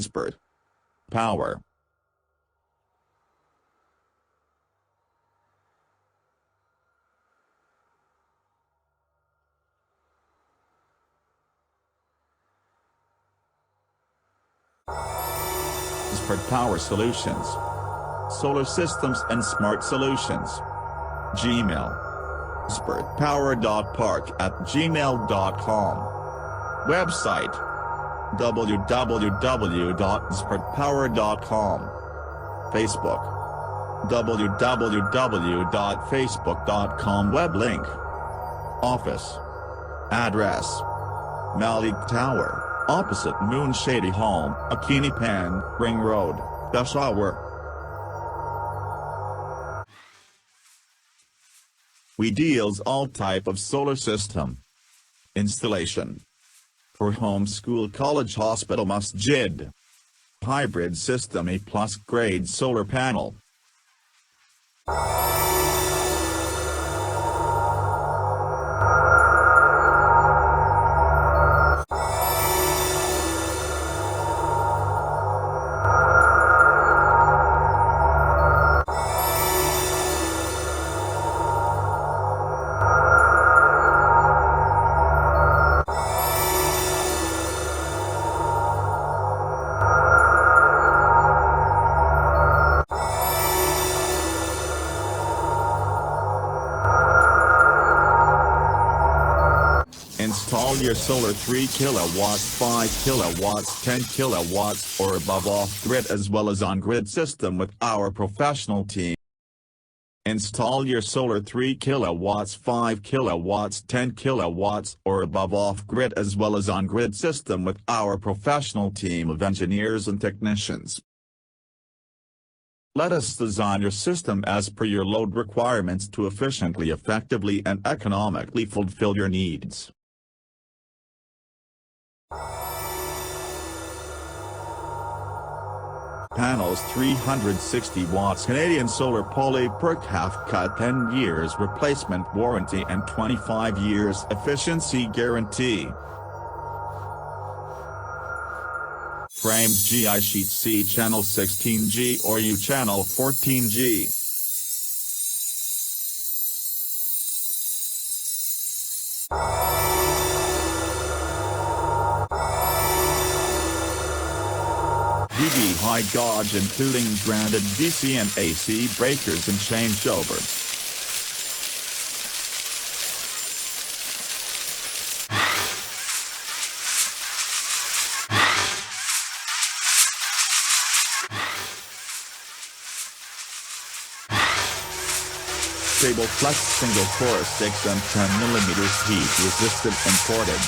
Xpert Power. Xpert Power Solutions. Solar Systems and Smart Solutions. Gmail. xpertpower.park@gmail.com. Website. www.xpertpower.com. Facebook. www.facebook.com. Web link. Office address: Malik Tower, opposite Moon Shady Home, Achini Payan, Ring Road, Peshawar. We deals all type of solar system installation for home, school, college, hospital, masjid, hybrid system, A+Grade solar panel. Install your solar 3 kilowatts, 5 kilowatts, 10 kilowatts or above off-grid as well as on-grid system with our professional team. Install your solar 3 kilowatts, 5 kilowatts, 10 kilowatts or above off-grid as well as on-grid system with our professional team of engineers and technicians. Let us design your system as per your load requirements to efficiently, effectively and economically fulfill your needs. Panels 360 watts CanadianSolar Poly PERC half-cut 10 years replacement warranty and 25 years efficiency guarantee. Frames GI sheet C channel 16G or U channel 14G. DB high gauge including branded DC and AC breakers and changeover. Stable flex single core 6 and 10 mm heat resistant imported.